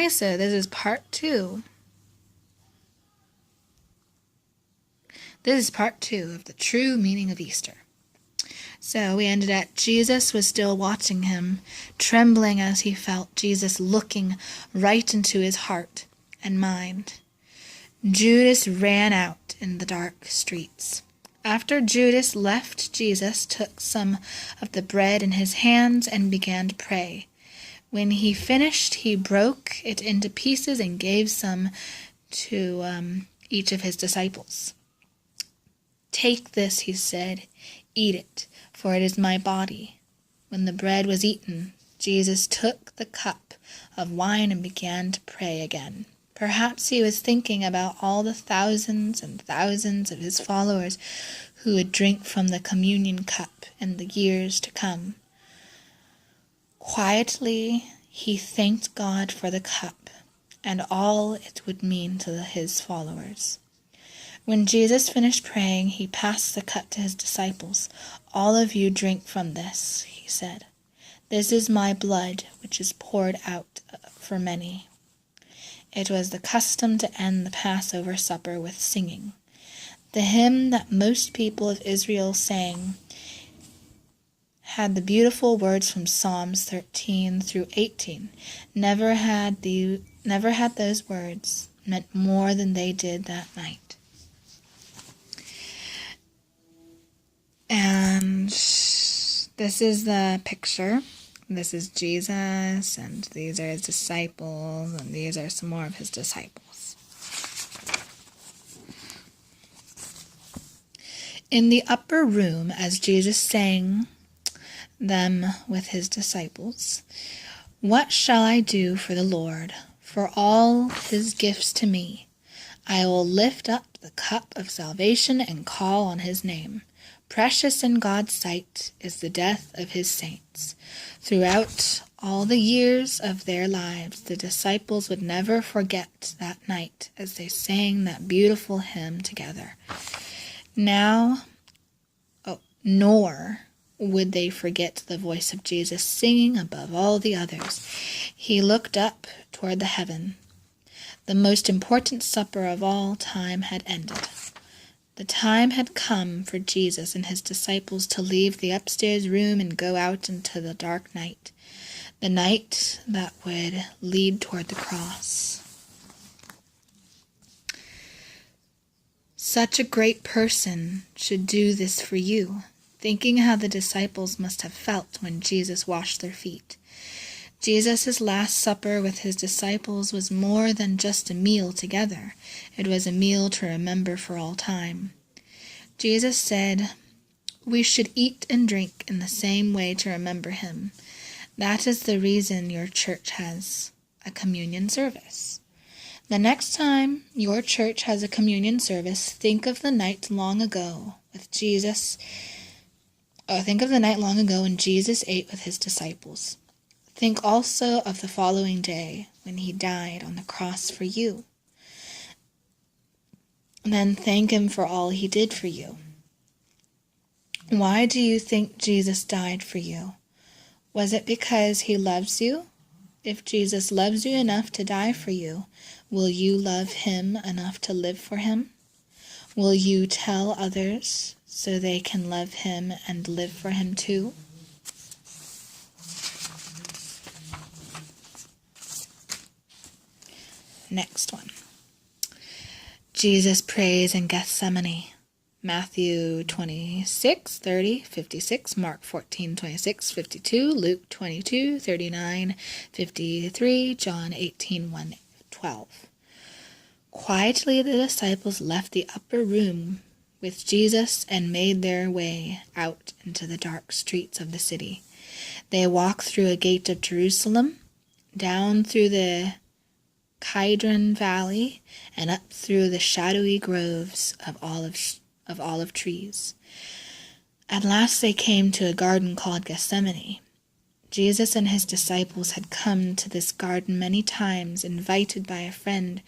Okay, so this is part 2. This is part 2 of the true meaning of Easter. So we ended at Jesus was still watching him, trembling as he felt Jesus looking right into his heart and mind. Judas ran out in the dark streets. After Judas left, Jesus took some of the bread in his hands and began to pray. When he finished, he broke it into pieces and gave some to each of his disciples. "Take this," he said, "eat it, for it is my body." When the bread was eaten, Jesus took the cup of wine and began to pray again. Perhaps he was thinking about all the thousands and thousands of his followers who would drink from the communion cup in the years to come. Quietly, he thanked God for the cup and all it would mean to his followers. When Jesus finished praying, he passed the cup to his disciples. "All of you drink from this," he said. "This is my blood, which is poured out for many." It was the custom to end the Passover supper with singing. The hymn that most people of Israel sang had the beautiful words from Psalms 13 through 18. Never had those words meant more than they did that night. And this is the picture. This is Jesus, and these are his disciples, and these are some more of his disciples. In the upper room, as Jesus sang them with his disciples, "What shall I do for the Lord, for all his gifts to me? I will lift up the cup of salvation and call on his name. Precious in God's sight is the death of his saints." Throughout all the years of their lives, the disciples would never forget that night as they sang that beautiful hymn together. Nor would they forget the voice of Jesus singing above all the others. He looked up toward the heaven. The most important supper of all time had ended. The time had come for Jesus and his disciples to leave the upstairs room and go out into the dark night, the night that would lead toward the cross. Such a great person should do this for you, thinking how the disciples must have felt when Jesus washed their feet. Jesus' last supper with his disciples was more than just a meal together. It was a meal to remember for all time. Jesus said, "We should eat and drink in the same way to remember him." That is the reason your church has a communion service. The next time your church has a communion service, think of the night long ago with Jesus. Think of the night long ago when Jesus ate with his disciples. Think also of the following day when he died on the cross for you. Then thank him for all he did for you. Why do you think Jesus died for you? Was it because he loves you? If Jesus loves you enough to die for you, will you love him enough to live for him? Will you tell others so they can love him and live for him too? Next one. Jesus prays in Gethsemane. Matthew 26, 30, 56, Mark 14, 26, 52, Luke 22, 39, 53, John 18, 1, 12. Quietly the disciples left the upper room with Jesus and made their way out into the dark streets of the city. They walked through a gate of Jerusalem, down through the Kidron Valley, and up through the shadowy groves of olive trees. At last they came to a garden called Gethsemane. Jesus and his disciples had come to this garden many times, invited by a friend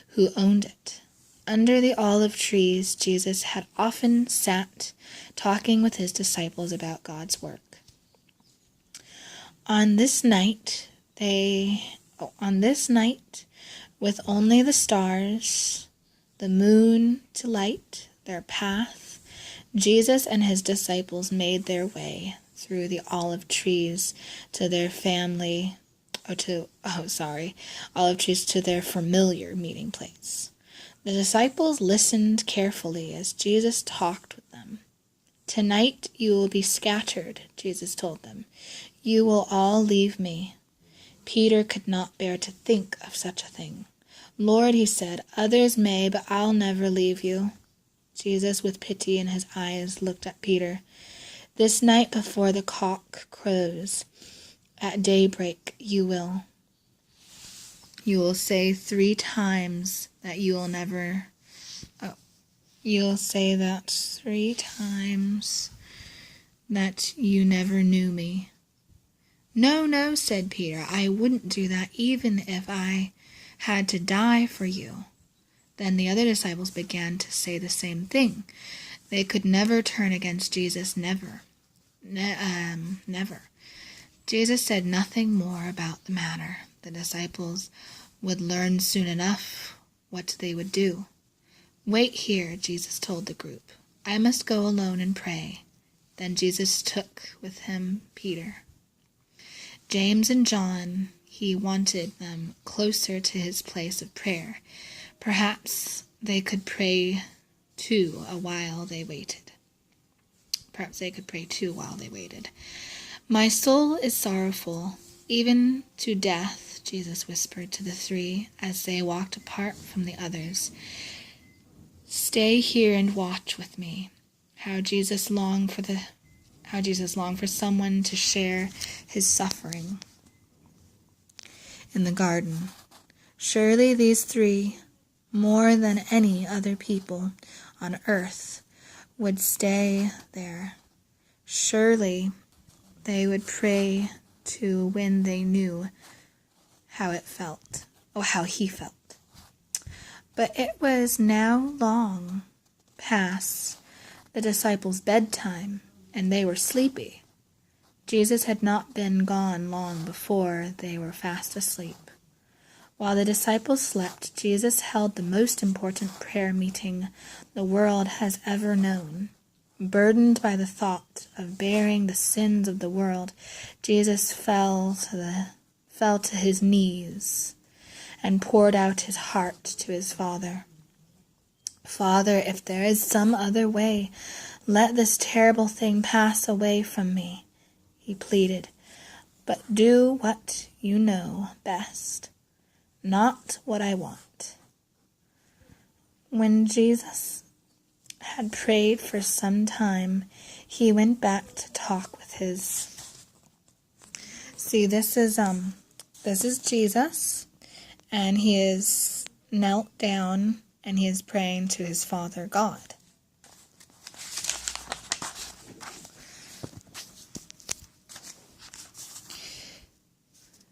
who owned it. Under the olive trees, Jesus had often sat talking with his disciples about God's work. On this night, they On this night, with only the stars, the moon to light their path, Jesus and his disciples made their way through the olive trees to their olive trees to their familiar meeting place. The disciples listened carefully as Jesus talked with them. "Tonight you will be scattered," Jesus told them. "You will all leave me." Peter could not bear to think of such a thing. "Lord," he said, "others may, but I'll never leave you." Jesus, with pity in his eyes, looked at Peter. "This night before the cock crows, at daybreak, you will say 3 times that you'll say that 3 times that you never knew me." No, said Peter, "I wouldn't do that even if I had to die for you." Then the other disciples began to say the same thing. They could never turn against Jesus, never. Jesus said nothing more about the matter. The disciples would learn soon enough what they would do. "Wait here," Jesus told the group. "I must go alone and pray." Then Jesus took with him Peter, James, and John. He wanted them closer to his place of prayer. Perhaps they could pray too while they waited. "My soul is sorrowful, even to death," Jesus whispered to the 3 as they walked apart from the others. "Stay here and watch with me." How Jesus longed for someone to share his suffering in the garden. Surely these 3, more than any other people on earth, would stay there. Surely they would pray too when they knew how he felt. But it was now long past the disciples' bedtime, and they were sleepy. Jesus had not been gone long before they were fast asleep. While the disciples slept, Jesus held the most important prayer meeting the world has ever known. Burdened by the thought of bearing the sins of the world, Jesus fell to his knees and poured out his heart to his Father. "Father, if there is some other way, let this terrible thing pass away from me," he pleaded. "But do what you know best, not what I want." When Jesus had prayed for some time, he went back to talk with his... This is Jesus, and he is knelt down and he is praying to his Father God.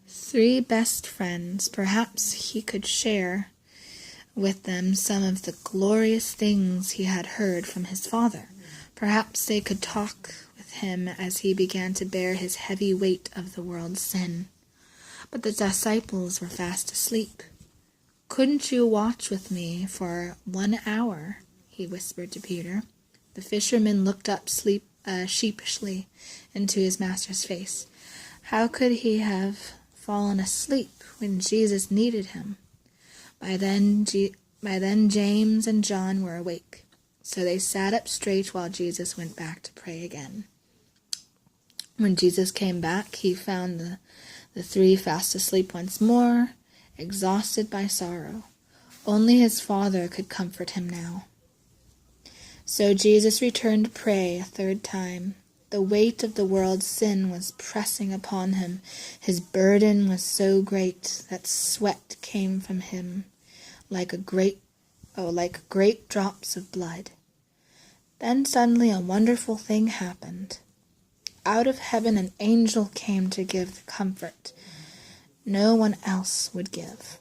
Three best friends. Perhaps he could share with them some of the glorious things he had heard from his Father. Perhaps they could talk with him as he began to bear his heavy weight of the world's sin. But the disciples were fast asleep. "Couldn't you watch with me for 1 hour?" he whispered to Peter. The fisherman looked up sheepishly into his master's face. How could he have fallen asleep when Jesus needed him? By then James and John were awake, so they sat up straight while Jesus went back to pray again. When Jesus came back, he found the 3 fast asleep once more, exhausted by sorrow. Only his Father could comfort him now. So Jesus returned to pray a 3rd time. The weight of the world's sin was pressing upon him. His burden was so great that sweat came from him like great drops of blood. Then suddenly a wonderful thing happened. Out of heaven an angel came to give the comfort no one else would give.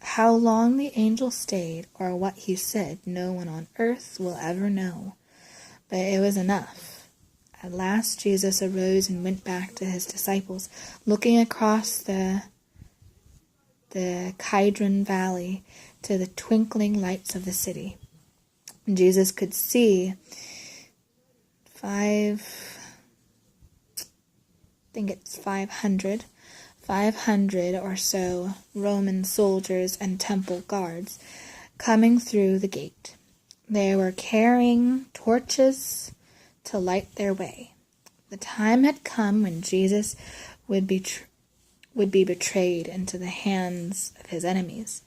How long the angel stayed or what he said, no one on earth will ever know. But it was enough. At last Jesus arose and went back to his disciples. Looking across the the Kidron Valley to the twinkling lights of the city. Jesus could see 500 or so Roman soldiers and temple guards coming through the gate. They were carrying torches to light their way. The time had come when Jesus would be betrayed into the hands of his enemies.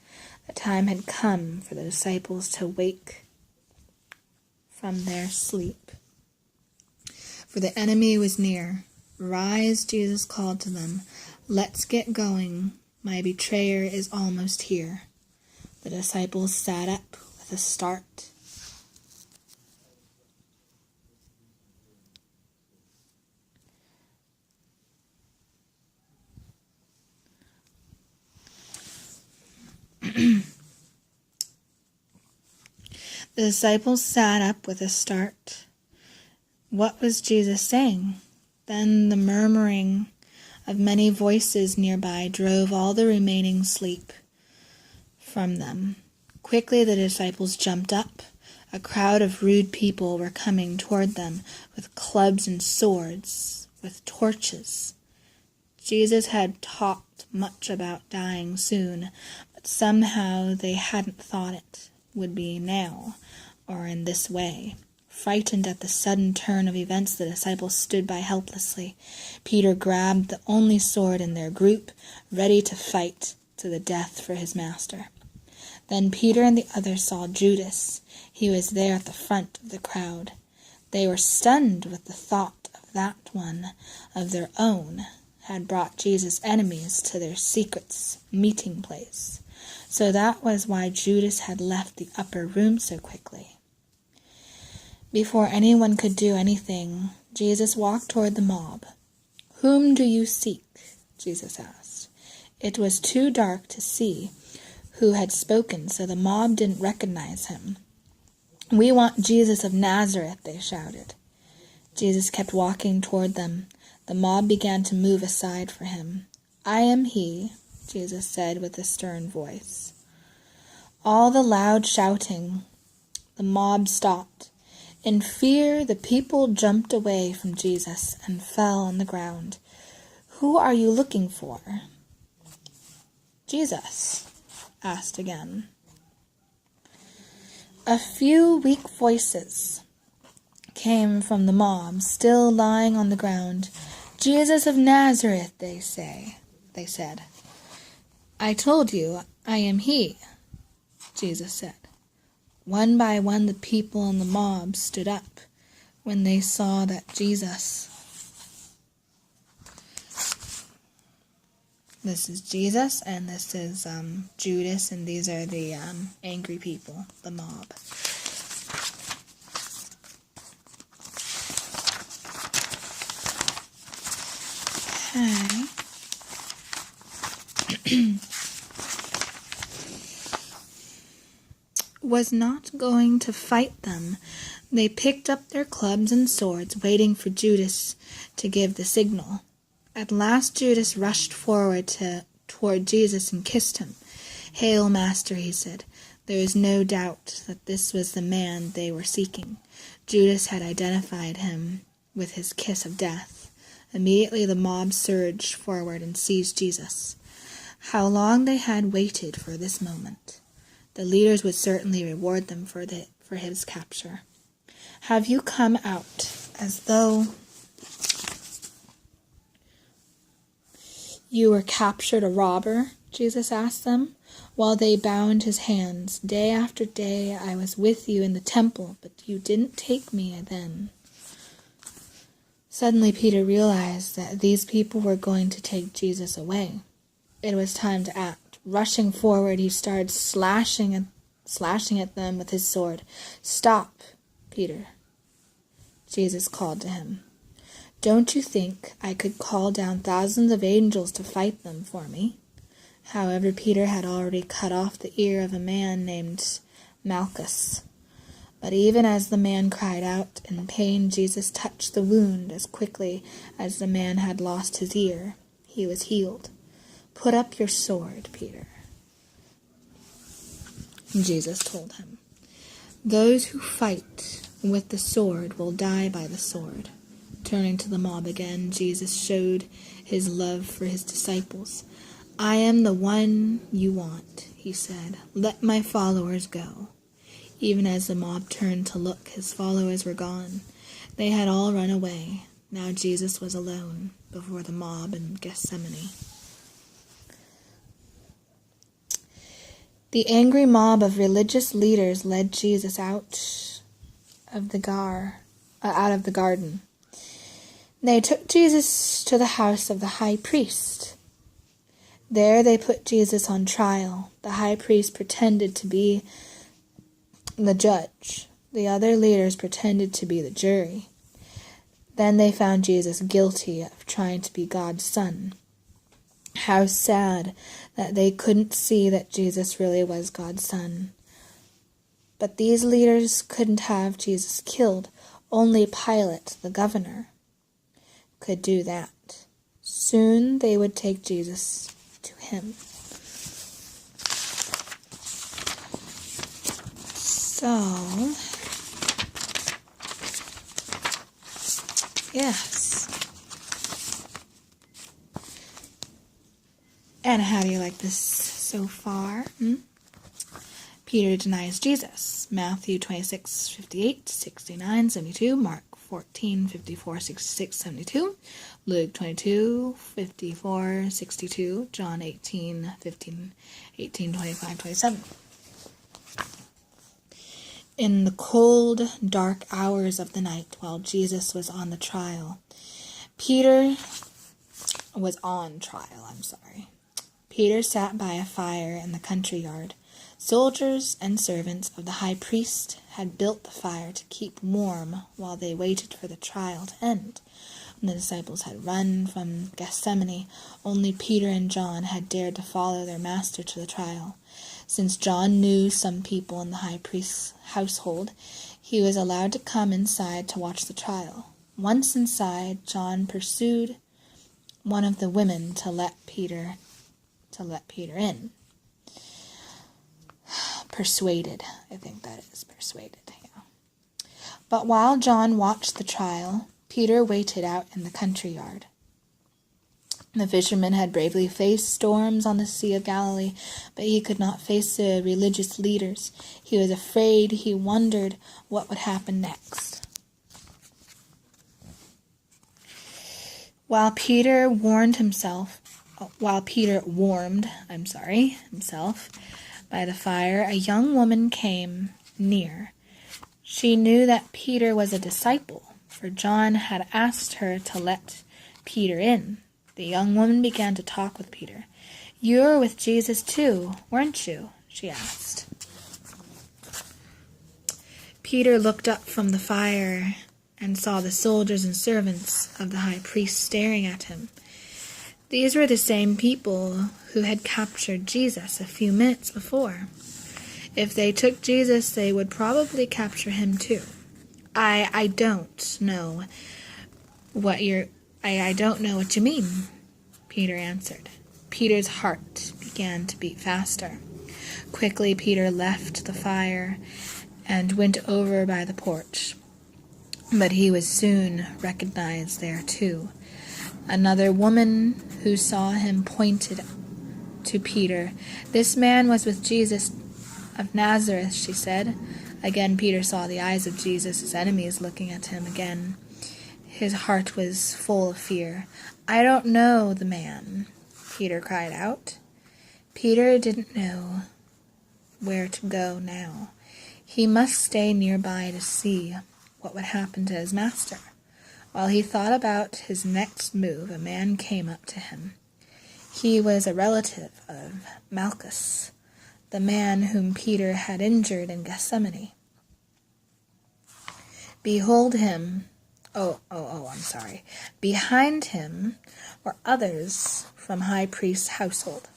The time had come for the disciples to wake from their sleep. For the enemy was near. "Rise," Jesus called to them. "Let's get going. My betrayer is almost here." The disciples sat up with a start. The disciples sat up with a start. What was Jesus saying? Then the murmuring of many voices nearby drove all the remaining sleep from them. Quickly the disciples jumped up. A crowd of rude people were coming toward them with clubs and swords, with torches. Jesus had talked much about dying soon, but somehow they hadn't thought it would be now, or in this way. Frightened at the sudden turn of events, the disciples stood by helplessly. Peter grabbed the only sword in their group, ready to fight to the death for his master. Then Peter and the others saw Judas. He was there at the front of the crowd. They were stunned with the thought of that one of their own had brought Jesus' enemies to their secret meeting place. So that was why Judas had left the upper room so quickly. Before anyone could do anything, Jesus walked toward the mob. "Whom do you seek?" Jesus asked. It was too dark to see who had spoken, so the mob didn't recognize him. "We want Jesus of Nazareth," they shouted. Jesus kept walking toward them. The mob began to move aside for him. "I am he," Jesus said with a stern voice. All the loud shouting, the mob stopped. In fear, the people jumped away from Jesus and fell on the ground. "Who are you looking for?" Jesus asked again. A few weak voices came from the mob, still lying on the ground. "Jesus of Nazareth, they said. "I told you, I am he," Jesus said. One by one, the people in the mob stood up when they saw that Jesus. This is Jesus, and this is Judas, and these are the angry people, the mob. Okay. Was not going to fight them. They picked up their clubs and swords, waiting for Judas to give the signal. At last Judas rushed forward toward Jesus and kissed him. "Hail, Master," he said. There was no doubt that this was the man they were seeking. Judas had identified him with his kiss of death. Immediately the mob surged forward and seized Jesus. How long they had waited for this moment. The leaders would certainly reward them for his capture. "Have you come out as though you were captured a robber?" Jesus asked them, while they bound his hands. "Day after day I was with you in the temple, but you didn't take me then." Suddenly Peter realized that these people were going to take Jesus away. It was time to act. Rushing forward, he started slashing at them with his sword. "Stop, Peter," Jesus called to him. "Don't you think I could call down thousands of angels to fight them for me?" However, Peter had already cut off the ear of a man named Malchus. But even as the man cried out in pain, Jesus touched the wound as quickly as the man had lost his ear. He was healed. "Put up your sword, Peter," Jesus told him. "Those who fight with the sword will die by the sword." Turning to the mob again, Jesus showed his love for his disciples. "I am the one you want," he said. "Let my followers go." Even as the mob turned to look, his followers were gone. They had all run away. Now Jesus was alone before the mob in Gethsemane. The angry mob of religious leaders led Jesus out of the garden. They took Jesus to the house of the high priest. There they put Jesus on trial. The high priest pretended to be the judge. The other leaders pretended to be the jury. Then they found Jesus guilty of trying to be God's son. How sad that they couldn't see that Jesus really was God's son. But these leaders couldn't have Jesus killed. Only Pilate, the governor, could do that. Soon they would take Jesus to him. So, yes. And how do you like this so far? Peter denies Jesus. Matthew 26:58, 69, 72. Mark 14:54, 66, 72. Luke 22:54, 62. John 18:15, 18, 25, 27. In the cold, dark hours of the night, while Jesus was on trial, Peter sat by a fire in the country yard. Soldiers and servants of the high priest had built the fire to keep warm while they waited for the trial to end. When the disciples had run from Gethsemane, only Peter and John had dared to follow their master to the trial. Since John knew some people in the high priest's household, he was allowed to come inside to watch the trial. Once inside, John pursued one of the women to let Peter in. Persuaded, I think that is persuaded, yeah. But while John watched the trial, Peter waited out in the country yard. The fisherman had bravely faced storms on the Sea of Galilee, but he could not face the religious leaders. He was afraid. He wondered what would happen next. While Peter warmed himself by the fire, a young woman came near. She knew that Peter was a disciple, for John had asked her to let Peter in. The young woman began to talk with Peter. "You were with Jesus too, weren't you?" she asked. Peter looked up from the fire and saw the soldiers and servants of the high priest staring at him. These were the same people who had captured Jesus a few minutes before. If they took Jesus, they would probably capture him too. I don't know what you mean, Peter answered. Peter's heart began to beat faster. Quickly, Peter left the fire and went over by the porch. But he was soon recognized there too. Another woman who saw him pointed to Peter. "This man was with Jesus of Nazareth," she said. Again, Peter saw the eyes of Jesus' enemies looking at him again. His heart was full of fear. "I don't know the man," Peter cried out. Peter didn't know where to go now. He must stay nearby to see what would happen to his master. While he thought about his next move, a man came up to him. He was a relative of Malchus, the man whom Peter had injured in Gethsemane. Behind him were others from high priest's household.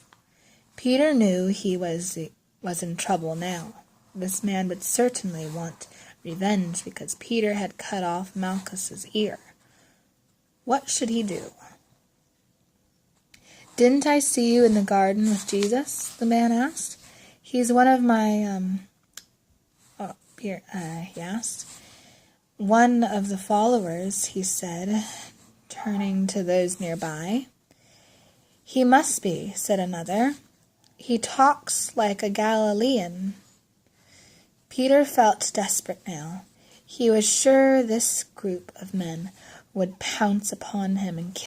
Peter knew he was in trouble now. This man would certainly want revenge because Peter had cut off Malchus's ear. What should he do? "Didn't I see you in the garden with Jesus?" the man asked. He's one of my, yes. One of the followers, he said, turning to those nearby. He must be, said another. He talks like a Galilean. Peter felt desperate now. He was sure this group of men would pounce upon him and kill